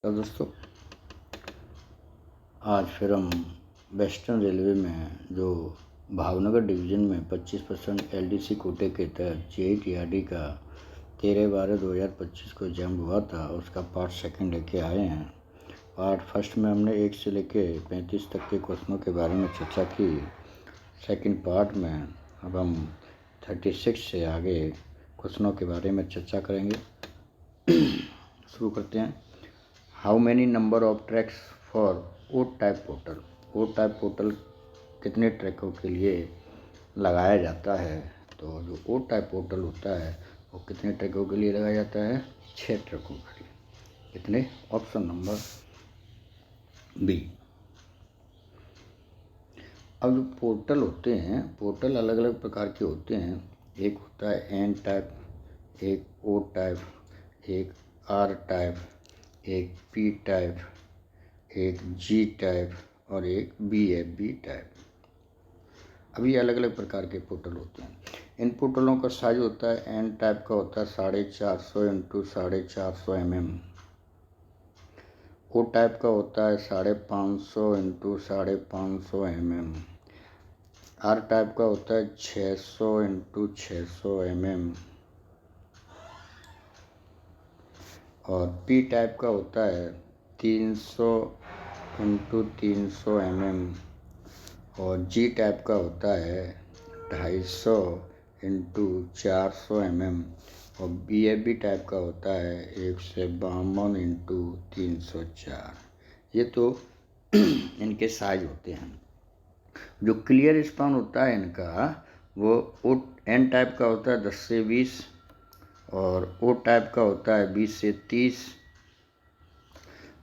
तो दोस्तों आज फिर हम वेस्टर्न रेलवे में जो भावनगर डिवीज़न में 25% एलडीसी कोटे के तहत जेईटीआरडी का 13/12/2025 को एग्जाम हुआ था, उसका पार्ट सेकंड लेके आए हैं। पार्ट फर्स्ट में हमने 1 से लेके 35 तक के क्वेश्चनों के बारे में चर्चा की। सेकंड पार्ट में अब हम 36 से आगे क्वेश्चनों के बारे में चर्चा करेंगे। शुरू करते हैं। How many number of tracks for O type portal. O type portal कितने ट्रैकों के लिए लगाया जाता है? तो जो ओ टाइप पोर्टल होता है वो कितने ट्रैकों के लिए लगाया जाता है? 6 ट्रैकों के लिए। कितने? Option number B. अब जो पोर्टल होते हैं, पोर्टल अलग अलग प्रकार के होते हैं। एक होता है एन टाइप, एक ओ टाइप, एक आर टाइप, एक पी टाइप, एक जी टाइप और एक BFB टाइप। अभी अलग अलग प्रकार के पोर्टल होते हैं। इन पोर्टलों का साइज होता है एन टाइप का होता है 450 इंटू 450 mm। ओ टाइप का होता है 550 इंटू 550 mm। आर टाइप का होता है 600 इंटू 600 mm और पी टाइप का होता है 300 इंटू 300 mm और जी टाइप का होता है 250 इंटू 400 mm और BFB टाइप का होता है 152 इंटू 304। ये तो इनके साइज होते हैं। जो क्लियर स्पान होता है इनका वो एन टाइप का होता है 10 से 20 और ओ टाइप का होता है 20 से 30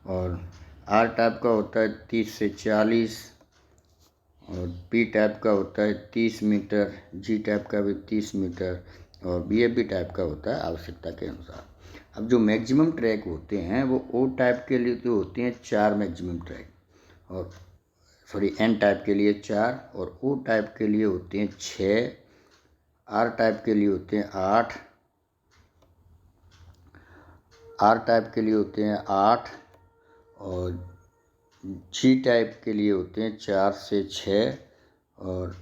और आर टाइप का होता है 30 से 40 और पी टाइप का होता है 30 मीटर, जी टाइप का भी 30 मीटर और BFB टाइप का होता है आवश्यकता के अनुसार। अब जो मैक्सिमम ट्रैक होते हैं वो ओ टाइप के लिए तो होते हैं 4 मैक्सिमम ट्रैक और एन टाइप के लिए 4 और ओ टाइप के लिए होते हैं 6, आर टाइप के लिए होते हैं 8, आर टाइप के लिए होते हैं 8 और जी टाइप के लिए होते हैं 4 से 6 और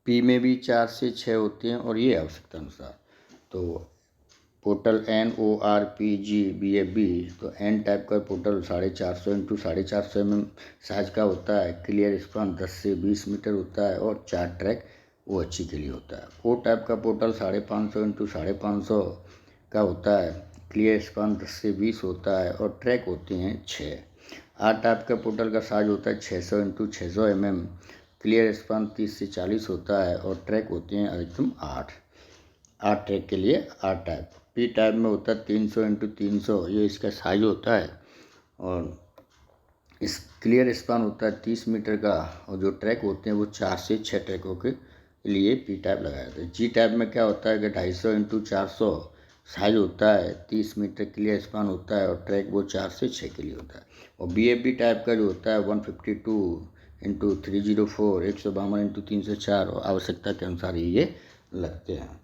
पी में भी 4 से 6 होते हैं और ये आवश्यकता अनुसार। तो पोर्टल NORPG BFB, तो एन टाइप का पोर्टल 450 इंटू 450 mm साइज का होता है। क्लियर स्पान 10 से 20 मीटर होता है और 4 ट्रैक OHC के लिए होता है। ओ टाइप का पोर्टल 550 इंटू 550 का होता है। क्लियर स्पान 10 से 20 होता है और ट्रैक होते हैं 6। आर टाइप का पोर्टल का साइज होता है 600 इंटू 600 mm। क्लियर स्पान 30 से 40 होता है और ट्रैक होते हैं अधिकतम 8 ट्रैक के लिए आर टाइप। पी टाइप में होता है 300 इंटू 300, ये इसका साइज होता है और इस क्लियर स्पान होता है 30 मीटर का और जो ट्रैक होते हैं वो 4 से 6 ट्रैकों के लिए पी टाइप लगाया जाता है। जी टाइप में क्या होता है कि 250 इंटू 400 साइज होता है, 30 मीटर क्लियर स्पान होता है और ट्रैक वो 4 से 6 के लिए होता है। और BFB टाइप का जो होता है 152 इंटू 304, 152 इंटू 304 और आवश्यकता के अनुसार ये लगते हैं।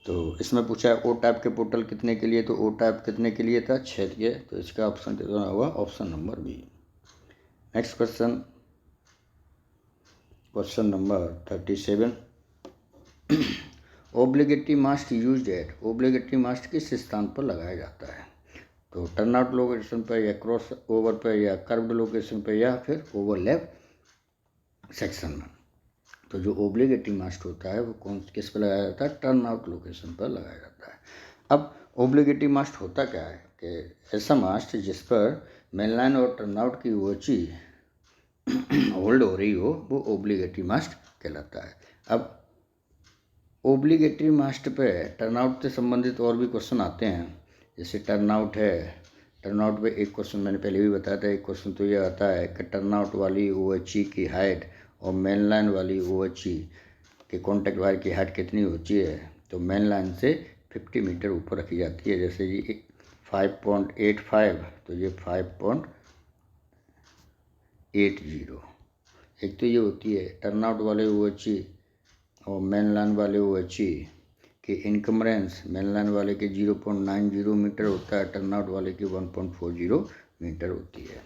तो इसमें पूछा है ओ टाइप के पोर्टल कितने के लिए, तो ओ टाइप कितने के लिए था? 6 के। तो इसका ऑप्शन कितना हुआ? Option number B. Next question, question number 37। Obligatory mast used at, obligatory mast किस स्थान पर लगाया जाता है? तो टर्नआउट लोकेशन पर या क्रॉस ओवर पर या कर्व्ड लोकेशन पर या फिर ओवरलैप सेक्शन में। तो जो ओब्लिगेटरी मास्ट होता है वो किस पर लगाया जाता है? टर्न आउट लोकेशन पर लगाया जाता है। अब ओब्लिगेटरी मास्ट होता क्या है कि ऐसा मास्ट जिस पर मेनलाइन और टर्नआउट की OHC होल्ड हो रही हो वो ओब्लिगेटरी मास्ट कहलाता है। अब ओब्लिगेटरी मास्ट पे टर्नआउट से संबंधित और भी क्वेश्चन आते हैं। जैसे टर्नआउट है, टर्नआउट पे एक क्वेश्चन मैंने पहले भी बताया था। एक क्वेश्चन तो ये आता है कि टर्नआउट वाली OHC की हाइट और मेन लाइन वाली OHC के कॉन्टैक्ट वायर की हाइट कितनी होती है? तो मेन लाइन से 50 मीटर ऊपर रखी जाती है। जैसे ये 5.85 तो ये 5.80। एक तो ये होती है टर्नआउट वाले OHC और मेन लाइन वाले OHC कि इनकमरेंस मेनलैंड वाले के 0.90 मीटर होता है, टर्नआउट वाले की 1.40 मीटर होती है।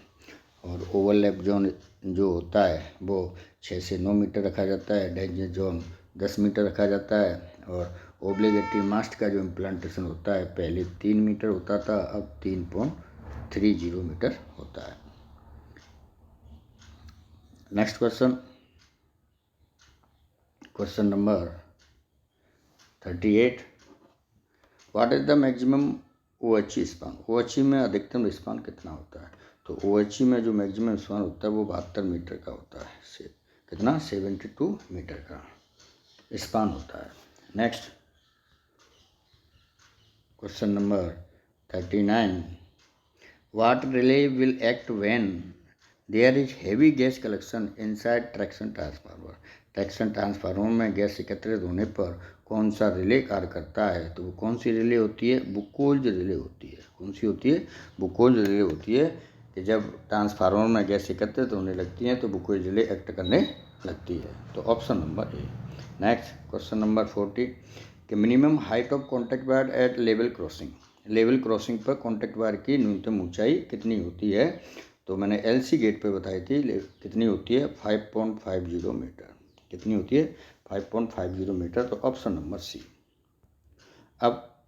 और ओवरलैप जोन जो होता है वो 6 से 9 मीटर रखा जाता है, डेंजर जोन 10 मीटर रखा जाता है। और ओब्लिगेटरी मास्ट का जो इम्प्लांटेशन होता है पहले 3 मीटर होता था, अब 3.30 मीटर होता है। Next question number 38, what is the maximum OHE span. OHE में अधिकतम स्पान कितना होता है? तो OHE में जो मैक्सिमम स्पान होता है वो 72 मीटर का होता है। कितना? 72 मीटर का स्पान होता है। Next question number 39, what relay will act when there is heavy gas collection inside traction transformer. Traction transformer में गैस एकत्रित होने पर कौन सा रिले कार्य करता है? तो वो कौन सी रिले होती है? बुकोल्ज रिले होती है। कौन सी होती है? बुकोल्ज रिले होती है कि जब ट्रांसफार्मर में गैस एकत्रित होने लगती है तो बुकोल्ज रिले एक्ट करने लगती है। तो option number A. Next question number 40, कि minimum height of contact wire at level crossing. Level crossing पर कॉन्टैक्ट वायर की न्यूनतम ऊंचाई कितनी होती है? तो मैंने LC गेट पे बताई थी, कितनी होती है? 5.50 मीटर। कितनी होती है? 5.50 मीटर। तो ऑप्शन नंबर सी। अब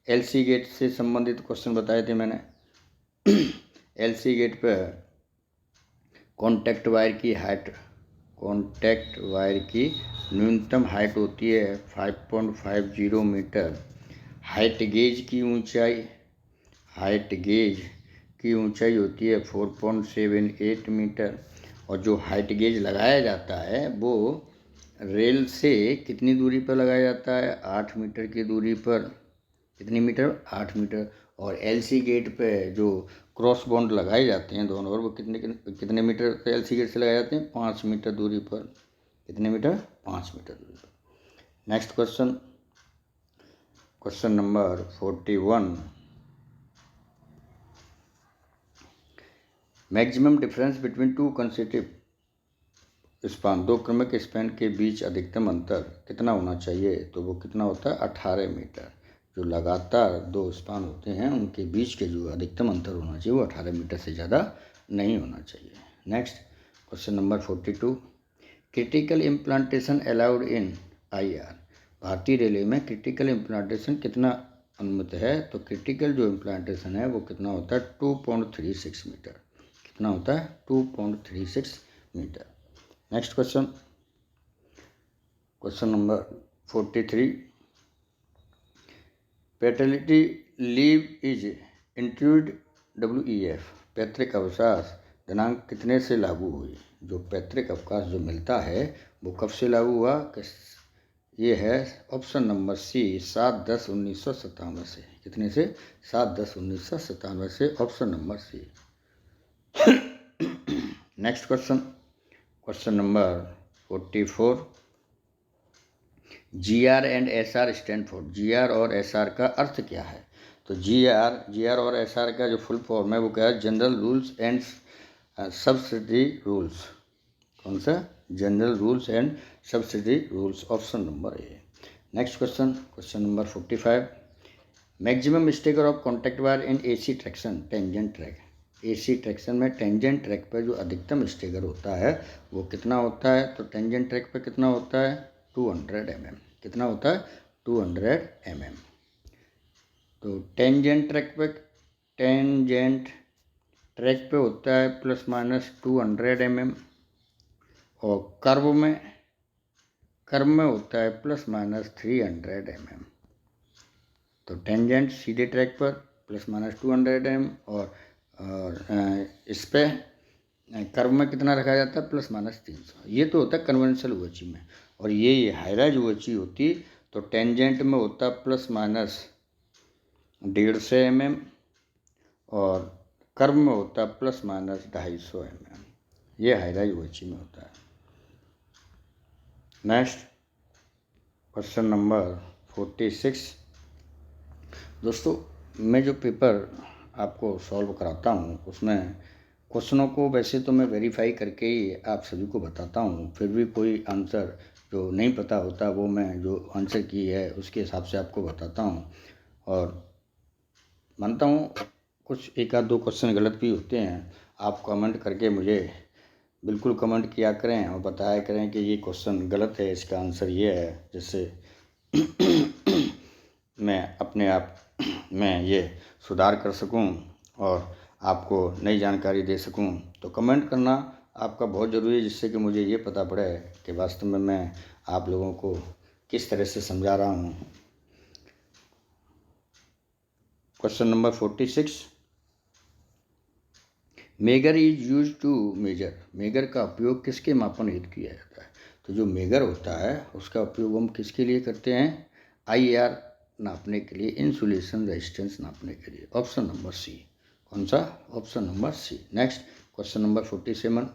LC गेट से संबंधित क्वेश्चन बताए थे मैंने। LC गेट पे कॉन्टैक्ट वायर की न्यूनतम हाइट होती है 5.50 मीटर। हाइट गेज की ऊंचाई होती है 4.78 मीटर। और जो हाइट गेज लगाया जाता है वो रेल से कितनी दूरी पर लगाया जाता है? 8 मीटर की दूरी पर। कितनी मीटर? 8 मीटर। और LC गेट पे जो क्रॉस बॉन्ड लगाए जाते हैं दोनों ओर, वो कितने मीटर पे LC गेट से लगाए जाते हैं? 5 मीटर दूरी पर। कितने मीटर? 5 मीटर दूरी पर। Next question number 41, maximum difference between 2 consecutive span. 2 क्रमिक स्पैन के बीच अधिकतम अंतर कितना होना चाहिए? तो वो कितना होता है? 18 मीटर। जो लगातार 2 स्पान होते हैं उनके बीच के जो अधिकतम अंतर होना चाहिए वो 18 मीटर से ज़्यादा नहीं होना चाहिए। Next question number 42, critical implantation allowed in IR। भारतीय रेलवे में क्रिटिकल इम्प्लांटेशन कितना अनुमत है? तो क्रिटिकल जो इम्प्लांटेशन है वो कितना होता है? 2.36 मीटर। कितना होता है? 2.36 metre. Next question number 43, paternity leave is introduced WEF। पैतृक अवकाश दिनांक कितने से लागू हुई? जो पैतृक अवकाश जो मिलता है वो कब से लागू हुआ? ये है ऑप्शन नंबर सी, 7/10/1997 से। कितने से? 7/10/1997 से। Option number C. Next question number 44, GR and SR stand for. GR और SR का अर्थ क्या है? तो GR और SR का जो फुल फॉर्म है वो क्या है? General rules and subsidy rules. कौन सा? General rules and subsidy rules. Option number A. Next question number 45, maximum stagger of contact wire in AC traction tangent track. AC traction में tangent track पर जो अधिकतम स्टेगर होता है वो कितना होता है? तो टेंजेंट ट्रैक पर कितना होता है? 200 mm। कितना होता है? 200 mm। तो टेंजेंट ट्रैक पे होता है ±200 mm। और कर्व में होता है ±300 mm। तो टेंजेंट सीधे ट्रैक पर ±200 mm और इस पे कर्व में कितना रखा जाता है? ±300। ये तो होता है कन्वेंशनल OHE में। और ये हाई-राइज OHE होती तो टेंजेंट में होता +-150 mm और कर्व में होता +-250 mm। ये हाई-राइज OHE में होता है। नेक्स्ट क्वेश्चन नंबर 46, दोस्तों मैं जो पेपर आपको सॉल्व कराता हूँ उसमें क्वेश्चनों को वैसे तो मैं वेरीफाई करके ही आप सभी को बताता हूँ, फिर भी कोई आंसर जो नहीं पता होता वो मैं जो आंसर की है उसके हिसाब से आपको बताता हूँ। और मानता हूँ कुछ एक आध दो क्वेश्चन गलत भी होते हैं। आप कमेंट करके मुझे बिल्कुल कमेंट किया करें और बताया करें कि ये क्वेश्चन गलत है, इसका आंसर ये है, जिससे मैं अपने आप में ये सुधार कर सकूं और आपको नई जानकारी दे सकूं। तो कमेंट करना आपका बहुत ज़रूरी है, जिससे कि मुझे ये पता पड़े कि वास्तव में मैं आप लोगों को किस तरह से समझा रहा हूं। Question number 46, megger is use to measure. Megger का उपयोग किसके मापन हेतु किया जाता है? तो जो मेगर होता है उसका उपयोग हम किसके लिए करते हैं? IR नापने के लिए, इंसुलेशन रेजिस्टेंस नापने के लिए। Option number C. कौन सा? Option number C. Next question number 47,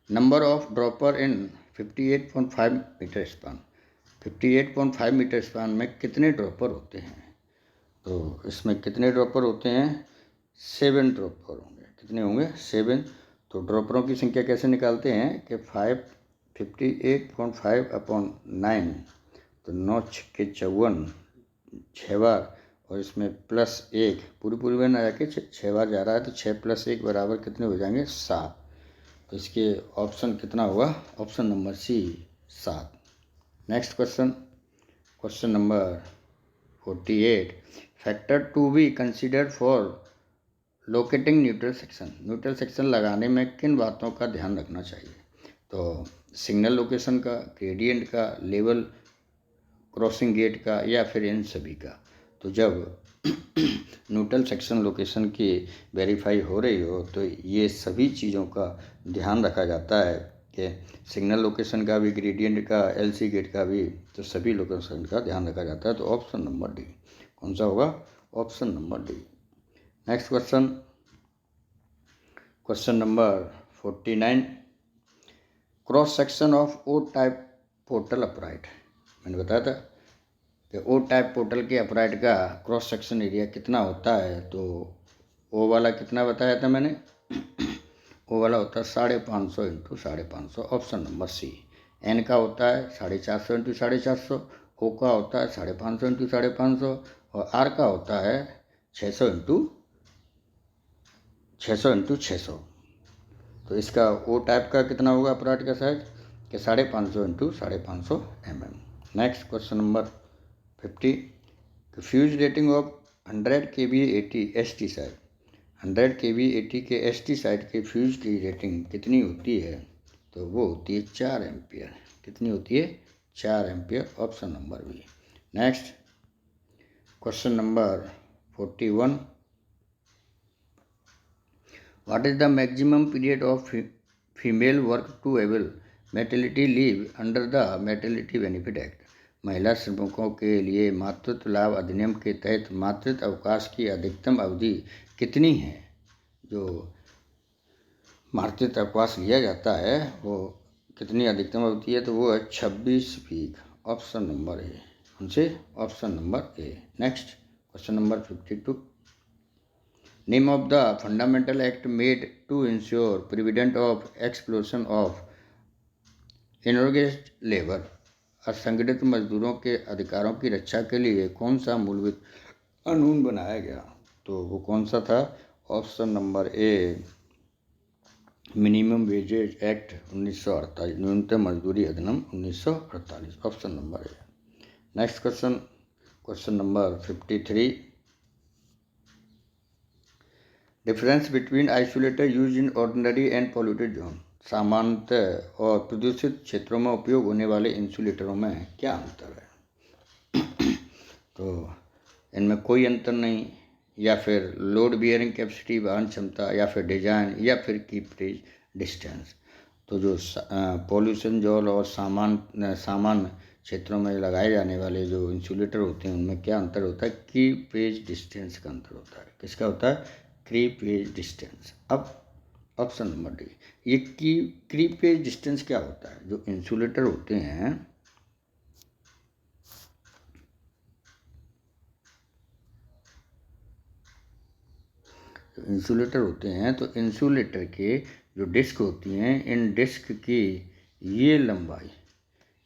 number of dropper in 58.5 metre span. 58.5 metre span में कितने ड्रॉपर होते हैं? तो इसमें कितने ड्रॉपर होते हैं? 7 ड्रॉपर होंगे। कितने होंगे? 7। तो ड्रॉपरों की संख्या कैसे निकालते हैं कि 58.5 अपॉन 9, तो 9 छक्के 54, 6 बार, और इसमें +1 पूरी में ना जाके 6 बार जा रहा है, तो 6 + 1 बराबर कितने हो जाएंगे? 7। तो इसके ऑप्शन कितना होगा? Option number C, 7। Next question, question number 48, factor to be considered for locating neutral section. Neutral section लगाने में किन बातों का ध्यान रखना चाहिए? तो सिग्नल लोकेशन का, ग्रेडियंट का, लेवल क्रॉसिंग गेट का, या फिर इन सभी का। तो जब न्यूट्रल सेक्शन लोकेशन की वेरीफाई हो रही हो तो ये सभी चीज़ों का ध्यान रखा जाता है कि सिग्नल लोकेशन का भी, ग्रेडियंट का, LC गेट का भी, तो सभी लोकेशन का ध्यान रखा जाता है। तो ऑप्शन नंबर डी। कौन सा होगा? Option number D. Next question, question number 49, cross section of O type portal upright. मैंने बताया था कि O टाइप पोर्टल के अपराइट का क्रॉस सेक्शन एरिया कितना होता है। तो O वाला कितना बताया था मैंने? O वाला होता है 550 into 550। Option number C. N का होता है 450 इंटू 450। O का होता है 550 इंटू 550। और R का होता है 600 इंटू 600। तो इसका O टाइप का कितना होगा अपराइट का साइज? कि 550 into 550 mm। Next question number 50, fuse rating of 100 kVA 80 ST side. 100 kVA 80 के ST साइड के फ्यूज की रेटिंग कितनी होती है? तो वो होती है 4 एम्पियर। कितनी होती है? 4 ampere. Option number B. Next question number 41, what is the maximum period of female work to able maternity leave under the maternity benefit act. महिला श्रमिकों के लिए मातृत्व लाभ अधिनियम के तहत मातृत्व अवकाश की अधिकतम अवधि कितनी है? जो मातृत्व अवकाश लिया जाता है वो कितनी अधिकतम अवधि है? तो वो है 26 वीक। Option number A. उनसे option number A. Next question number 52, name of the fundamental act made to ensure prevention of explosion of unorganised labour. असंगठित मजदूरों के अधिकारों की रक्षा के लिए कौन सा मूलभूत कानून बनाया गया? तो वो कौन सा था? Option number A, minimum wages act 1948, न्यूनतम मजदूरी अधिनियम 1948। Option number A. Next question, question number 53, difference between isolator use in ordinary and polluted zone. सामान्यतः और प्रदूषित क्षेत्रों में उपयोग होने वाले इंसुलेटरों में क्या अंतर है? तो इनमें कोई अंतर नहीं, या फिर लोड बियरिंग कैपेसिटी, वहन क्षमता, या फिर डिजाइन, या फिर कीपरेज डिस्टेंस। तो जो पॉल्यूशन जोन और सामान्य क्षेत्रों में लगाए जाने वाले जो इंसुलेटर होते हैं उनमें क्या अंतर होता है? कीपरेज डिस्टेंस का अंतर होता है। किसका होता है? कीपरेज डिस्टेंस। अब ऑप्शन नंबर डी। ये कीपरेज डिस्टेंस क्या होता है? जो इंसुलेटर होते हैं तो इंसुलेटर के जो डिस्क होती हैं, इन डिस्क की ये लंबाई,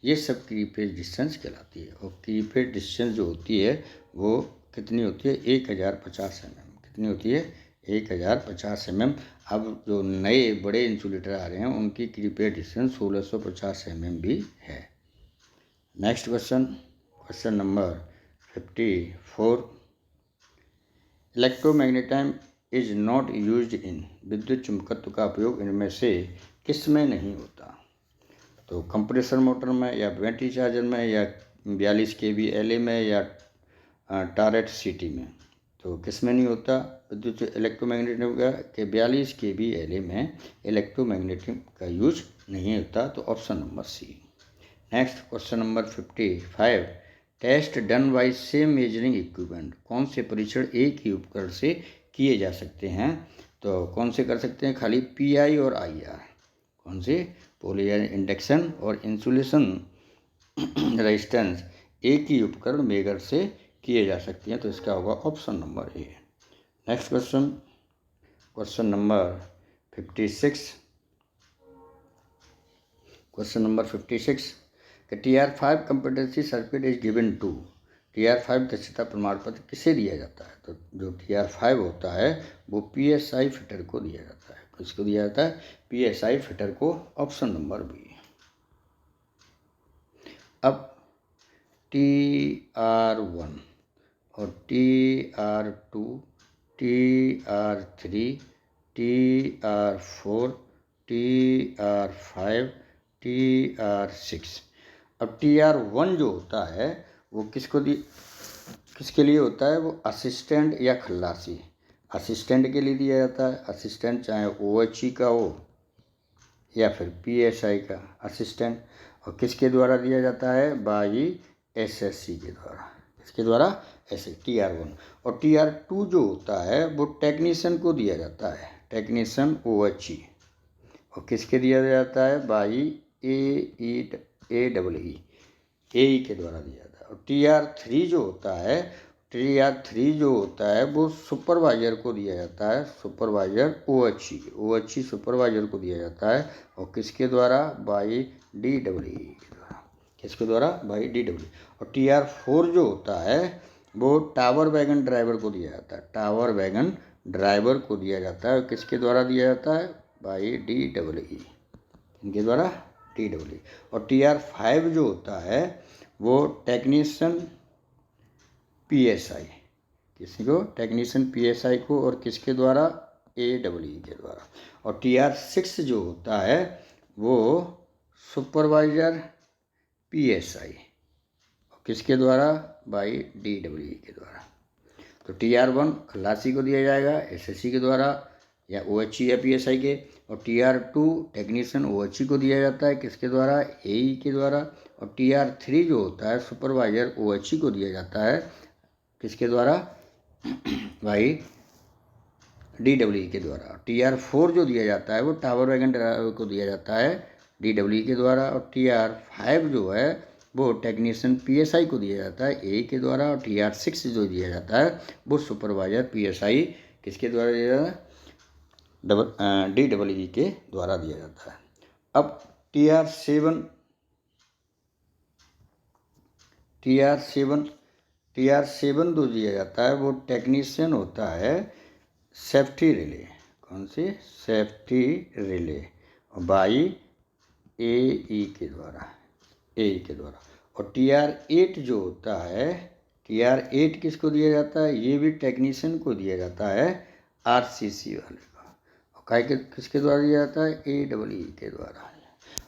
ये सब क्रीपेज डिस्टेंस कहलाती है। और क्रीपेज डिस्टेंस जो होती है वो कितनी होती है, 1050 mm। कितनी होती है, 1050 mm। अब जो नए बड़े इंसुलेटर आ रहे हैं उनकी क्रीपेज डिस्टेंस 1650 mm भी है। Next question, question number 54। Electromagnetism is not used in, विद्युत चुंबकत्व का उपयोग इनमें से किस में नहीं होता? तो कंप्रेसर मोटर में, या बैटरी चार्जर में, या 42 kVA में, या टारेट सिटी में। तो किस में नहीं होता विद्युत इलेक्ट्रोमैग्नेटिक का? कि 42 kVA में इलेक्ट्रोमैग्नेटिक का यूज नहीं होता। तो option number C. Next question number 55। Test done by same measuring equipment, कौन से परीक्षण एक ही उपकरण से किए जा सकते हैं? तो कौन से कर सकते हैं? खाली PI और IR। कौन से? पोलर इंडक्शन और इंसुलेशन रेजिस्टेंस एक ही उपकरण मेगर से किए जा सकते हैं। तो इसका होगा option number A. Next question, question number 56। Question number 56 कि TR5 competency certificate is given to, TR5 दक्षता प्रमाण पत्र किसे दिया जाता है? तो जो TR5 होता है वो PSI फिटर को दिया जाता है। किसको दिया जाता है? PSI फिटर को। Option number B. अब TR1 और TR2, TR3, TR4, TR5, TR6। अब TR1 जो होता है वो किसके लिए होता है? वो असिस्टेंट या खल्लासी। असिस्टेंट के लिए दिया जाता है। असिस्टेंट चाहे OHE का हो या फिर PSI का असिस्टेंट। और किसके द्वारा दिया जाता है? बाई SSC के द्वारा। किसके द्वारा? ऐसे TR1। और TR2 जो होता है वो टेक्नीशियन को दिया जाता है, टेक्नीशियन OHE। और किसके दिया जाता है? बाई AEE के द्वारा दिया जाता है। और TR3 जो होता है वो सुपरवाइजर को दिया जाता है, सुपरवाइजर OHE सुपरवाइजर को दिया जाता है। और किसके द्वारा? बाई DEE के द्वारा। किसके द्वारा? By DEE। और TR4 जो होता है वो टावर वैगन ड्राइवर को दिया जाता है, टावर वैगन ड्राइवर को दिया जाता है। और किसके द्वारा दिया जाता है? By DEE। इनके द्वारा DEE। और TR5 जो होता है वो टेक्नीशियन PSI, किसी को? टेक्नीशियन PSI को। और किसके द्वारा? AEE के द्वारा। और TR6 जो होता है वो सुपरवाइजर PSI। और किसके द्वारा? बाई DEE के द्वारा। तो TR1 खल्लासी को दिया जाएगा SSC के द्वारा या OHE या PSI के। और TR2 टेक्नीशियन OHE को दिया जाता है, किसके द्वारा? AE के द्वारा। और TR3 जो होता है सुपरवाइजर OHE को दिया जाता है, किसके द्वारा? भाई DEE के द्वारा। TR4 जो दिया जाता है वो टावर वैगन ड्राइवर को दिया जाता है DEE के द्वारा। और TR5 जो है वो टेक्नीशियन PSI को दिया जाता है AE के द्वारा। और TR6 जो दिया जाता है वो सुपरवाइजर PSI किसके द्वारा दिया जाता है? DEE के द्वारा दिया जाता है। अब TR7 जो दिया जाता है वो टेक्नीशियन होता है सेफ्टी रिले। कौन सी? Safety relay. बाई AE के द्वारा, AE के द्वारा। और TR8 जो होता है, TR8 किसको दिया जाता है? ये भी टेक्नीशियन को दिया जाता है RCC वाले का। और किसके द्वारा दिया जाता है? AEE के द्वारा।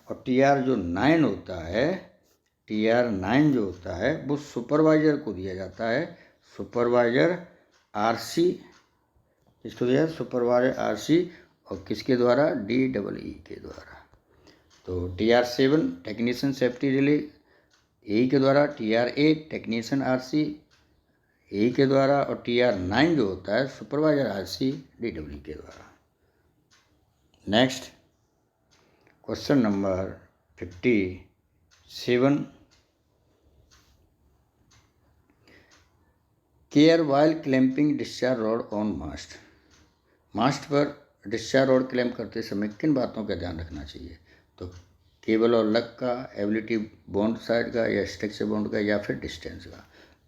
और TR9 होता है, TR9 जो होता है वो सुपरवाइजर को दिया जाता है, सुपरवाइजर RC। किसको दिया? Supervisor RC। और किसके द्वारा? DEE के द्वारा। तो TR7 technician safety relay AE के द्वारा, TR8 टेक्नीशियन RC AE के द्वारा। और TR9 जो होता है सुपरवाइजर RC DEE के द्वारा। Next question number 57। Care while clamping discharge rod on mast, mast पर डिस्चार्ज रॉड क्लैंप करते समय किन बातों का ध्यान रखना चाहिए? तो केबल और लग का, एबिलिटी बॉन्ड साइड का, या स्ट्रक्चर बॉन्ड का, या फिर डिस्टेंस का।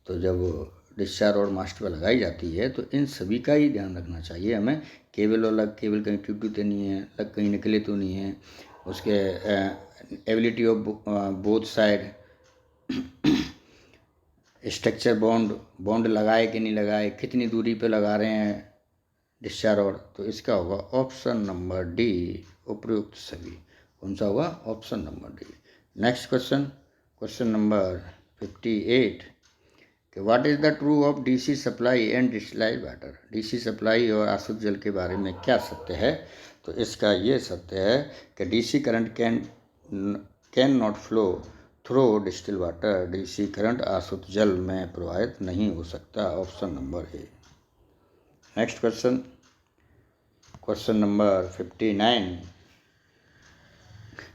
तो जब डिस्चार्ज रॉड मास्ट पर लगाई जाती है तो इन सभी का ही ध्यान रखना चाहिए हमें। केबल और लग, केबल कहीं टूटी तो नहीं है, लग कहीं निकले तो नहीं है, उसके ability of both side, structure bond, bond लगाए कि नहीं लगाए, कितनी दूरी पे लगा रहे हैं डिस्चार्ज रॉड। तो इसका होगा ऑप्शन नंबर डी, उपयुक्त सभी। कौन सा होगा? Option number D. Next question, question number 58 कि what is the true of DC supply and distilled water. DC supply और आसुत जल के बारे में क्या सत्य है? तो इसका ये सत्य है कि DC current can not flow through distil water. DC current आसुत जल में प्रवाहित नहीं हो सकता। Option number A. Next question, question number 59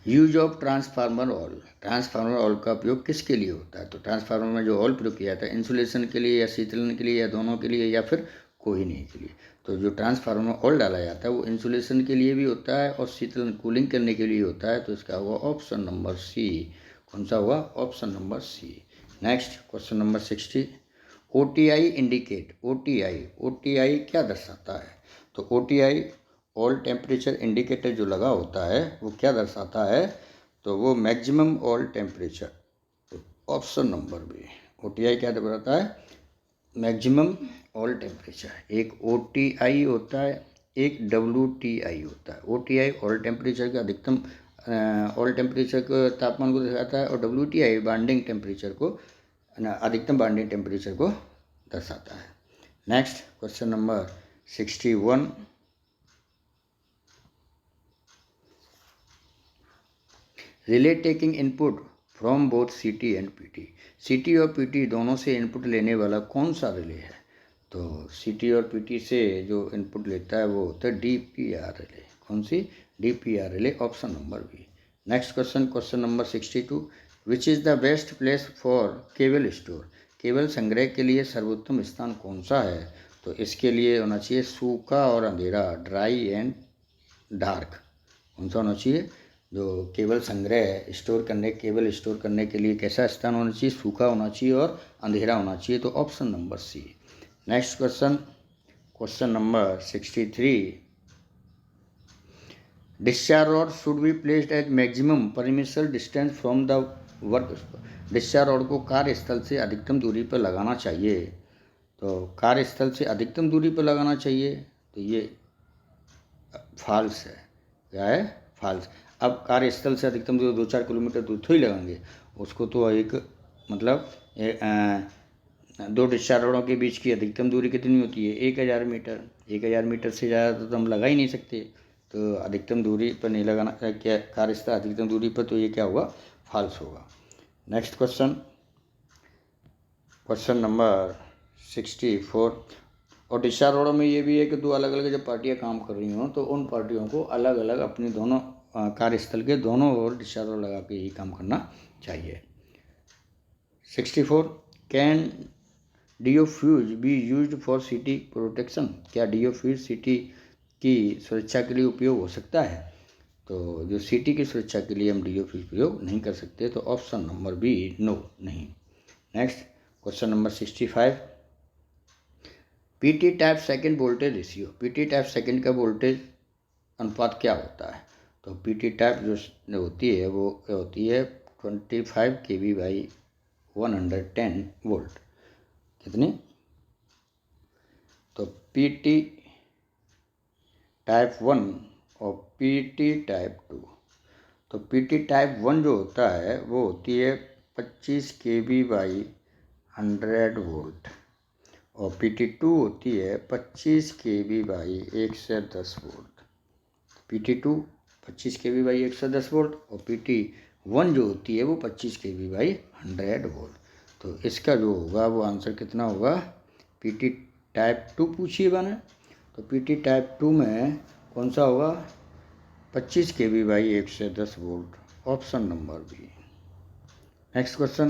use of transformer oil. Transformer oil का उपयोग किसके लिए होता है? तो ट्रांसफार्मर में जो ऑयल प्रयोग किया जाता है इंसुलेशन के लिए, या शीतलन के लिए, या दोनों के लिए, या फिर कोई नहीं के लिए। तो जो ट्रांसफार्मर में ऑयल डाला जाता है वो इंसुलेशन के लिए भी होता है और शीतलन कूलिंग करने के लिए होता है। तो इसका हुआ ऑप्शन नंबर सी। कौन सा हुआ? Option number C. Next question number 60 OTI indicate. OTI क्या दर्शाता है? तो OTI ऑल टेम्परेचर इंडिकेटर जो लगा होता है वो क्या दर्शाता है? तो वो मैक्सिमम ऑल टेम्परेचर। तो ऑप्शन नंबर बी। OTI क्या बताता है? Maximum all temperature. एक OTI होता है, एक WTI होता है। OTI ऑल टेम्परेचर का अधिकतम ऑल टेम्परेचर के तापमान को दर्शाता है, और WTI बाइंडिंग टेम्परेचर को, अधिकतम बाइंडिंग टेम्परेचर को दर्शाता है। Next question number 61 relay taking input from both CT and PT। CT और PT दोनों से इनपुट लेने वाला कौन सा रिले है? तो CT और PT से जो इनपुट लेता है वो होता है DPR रिले। कौन सी? DPR relay. Option number B. Next question, question number 62 which is the best place for cable store. Cable संग्रह के लिए सर्वोत्तम स्थान कौन सा है? तो इसके लिए होना चाहिए सूखा और अंधेरा, ड्राई एंड डार्क। कौन सा होना चाहिए? जो केबल संग्रह स्टोर करने, केबल स्टोर करने के लिए कैसा स्थान होना चाहिए? सूखा होना चाहिए और अंधेरा होना चाहिए। तो option number C. Next question, question number 63 discharge rod should be placed at maximum permissible distance from the work. Discharge rod को कार्यस्थल से अधिकतम दूरी पर लगाना चाहिए। तो कार्यस्थल से अधिकतम दूरी पर लगाना चाहिए, तो ये फॉल्स है। क्या है? फॉल्स। अब कार्यस्थल से अधिकतम 2-4 किलोमीटर दूर थोड़ी लगाएंगे उसको। तो एक मतलब दो डिस्चार्ज रॉडों के बीच की अधिकतम दूरी कितनी होती है? 1000 मीटर। 1000 मीटर से ज़्यादा तो हम लगा ही नहीं सकते। तो अधिकतम दूरी पर नहीं लगाना, क्या कार्यस्थल अधिकतम दूरी पर, तो ये क्या होगा? फॉल्स होगा। नेक्स्ट क्वेश्चन, क्वेश्चन नंबर 64 और डिस्चार्ज रॉडों में ये भी है कि दो अलग अलग जब पार्टियां काम कर रही हों तो उन पार्टियों को अलग अलग अपनी दोनों कार्यस्थल के दोनों ओर डिस्चार्ज रॉड लगा के ही काम करना चाहिए। 64 can DO fuse be used for city protection. क्या डिओफ्यूज सिटी की सुरक्षा के लिए उपयोग हो सकता है? तो जो सिटी की सुरक्षा के लिए हम डिओफ्यूज प्रयोग नहीं कर सकते। तो ऑप्शन नंबर बी, नो, नहीं। Next question number 65 PT type second voltage ratio. PT type second का वोल्टेज अनुपात क्या होता है? तो PT टाइप जो होती है वो होती है 25 kV/110 वोल्ट। कितनी? तो PT टाइप 1 और PT टाइप 2। तो PT टाइप 1 जो होता है वो होती है 25 kV/100 वोल्ट, और PT2 होती है 25 kV/110 volt. PT2 25 kV/110 volt, और PT1 जो होती है वो 25 kV/100 वोल्ट। तो इसका जो होगा वो आंसर कितना होगा? PT टाइप 2 पूछिए बने, तो PT टाइप 2 में कौन सा होगा? 25 kV/110 volt. Option number B. Next question,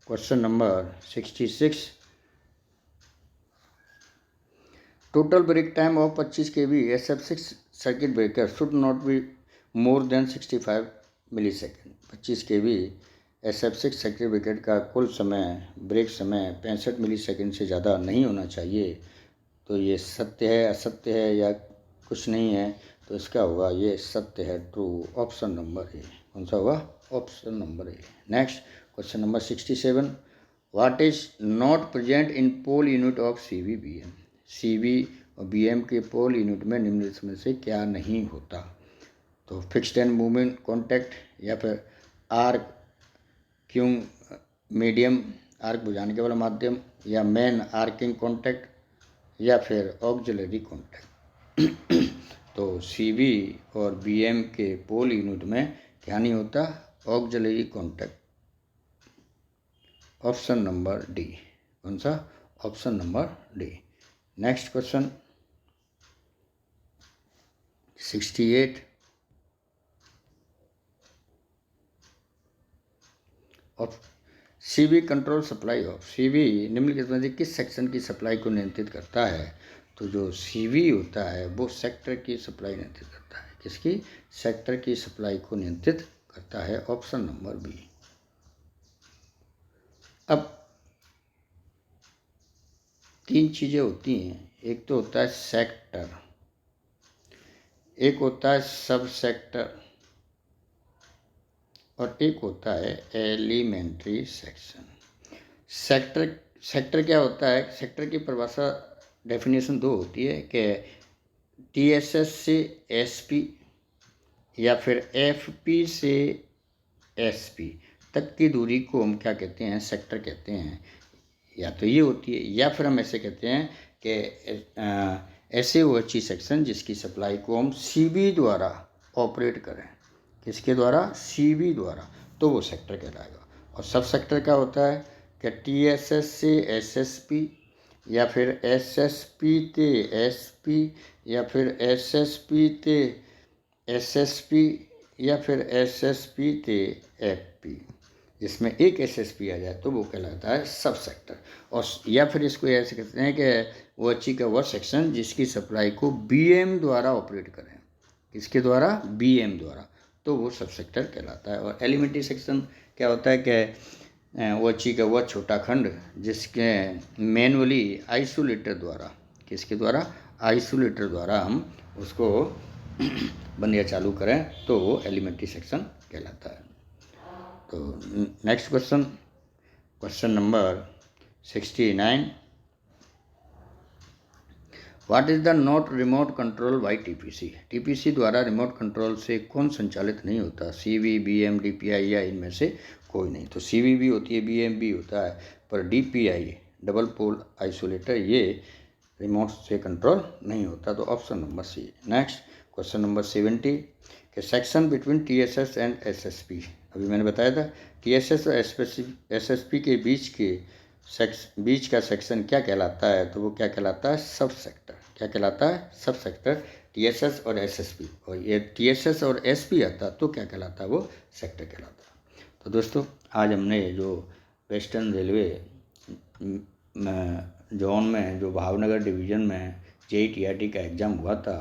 question number 66 total break time of 25 kV SF6 circuit breaker should not be more than 65 millisecond. 25 kV SF6 certificate का कुल समय ब्रेक समय 65 मिलीसेकंड से ज़्यादा नहीं होना चाहिए। तो ये सत्य है, असत्य है या कुछ नहीं है? तो इसका होगा ये सत्य है, ट्रू, ऑप्शन नंबर ए। कौन सा होगा? Option number A. Next question number 67, what is not present in pole unit of CVBM? CV और BM के पोल यूनिट में निम्नलिखित में से क्या नहीं होता? तो फिक्स्ड एंड मूवमेंट कॉन्टैक्ट, या फिर आर्क क्यूंग मीडियम, आर्क बुझाने के वाला माध्यम, या मेन आर्किंग कॉन्टैक्ट, या फिर ऑक्सिलरी कॉन्टैक्ट। तो CV और BM के पोल यूनिट में क्या नहीं होता? Auxiliary contact, option number D. कौन सा? Option number D. Next question 68, of CV control supply of CV निम्नलिखित में से किस सेक्शन की सप्लाई को नियंत्रित करता है? तो जो CV होता है वो सेक्टर की सप्लाई नियंत्रित करता है। किसकी? सेक्टर की सप्लाई को नियंत्रित करता है, ऑप्शन नंबर बी। अब 3 चीज़ें होती हैं, एक तो होता है सेक्टर, एक होता है सब सेक्टर, और एक होता है एलिमेंट्री सेक्शन। सेक्टर क्या होता है? सेक्टर की परिभाषा डेफिनेशन 2 होती है कि TSS से SP या फिर FP से SP तक की दूरी को हम क्या कहते हैं? सेक्टर कहते हैं। या तो ये होती है, या फिर हम ऐसे कहते हैं कि ऐसे वो अच्छी सेक्शन जिसकी सप्लाई को हम CV द्वारा ऑपरेट करें। किसके द्वारा? CV द्वारा, तो वो सेक्टर कहलाएगा। और सब सेक्टर क्या होता है कि TSS से SSP, या फिर SSP ते SP, या फिर SSP ते SSP, या फिर SSP ते FP, जिसमें एक SSP आ जाए तो वो कहलाता है सब सेक्टर। और या फिर इसको ऐसे कहते हैं कि वो अच्छी का वह सेक्शन जिसकी सप्लाई को BM द्वारा ऑपरेट करें। किसके द्वारा? BM द्वारा, तो वो सब सेक्टर कहलाता है। और एलिमेंट्री सेक्शन क्या होता है कि वो अच्छी का वह छोटा खंड जिसके मैनुअली आइसोलेटर द्वारा, किसके द्वारा? आइसोलेटर द्वारा हम उसको बंद या चालू करें तो वो एलिमेंट्री सेक्शन कहलाता है। तो next question, question number 69, what is the not remote control by TPC द्वारा रिमोट कंट्रोल से कौन संचालित नहीं होता? CV, BM, DPI या इनमें से कोई नहीं। तो CV भी होती है, BM भी होता है, पर DPI डबल पोल आइसोलेटर ये रिमोट से कंट्रोल नहीं होता, तो option number C. Next question number 70 के section between TSS and SSP, अभी मैंने बताया था TSS और SSP के बीच का सेक्शन क्या कहलाता है? तो वो क्या कहलाता है? सब सेक्टर। क्या कहलाता है? सब सेक्टर TSS और SSP। और ये TSS और SP आता तो क्या कहलाता है? वो सेक्टर कहलाता। तो दोस्तों आज हमने जो वेस्टर्न रेलवे जोन में जो भावनगर डिवीज़न में JEE-TRT का एग्ज़ाम हुआ था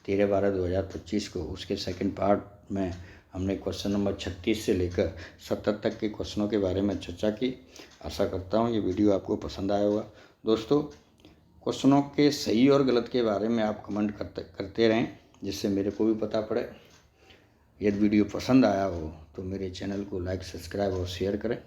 13/12/2025 को, उसके सेकंड पार्ट में हमने क्वेश्चन नंबर 36 से लेकर 70 तक के क्वेश्चनों के बारे में चर्चा की। आशा करता हूँ ये वीडियो आपको पसंद आया होगा। दोस्तों क्वेश्चनों के सही और गलत के बारे में आप कमेंट करते रहें, जिससे मेरे को भी पता पड़े। यदि वीडियो पसंद आया हो तो मेरे चैनल को लाइक, सब्सक्राइब और शेयर करें।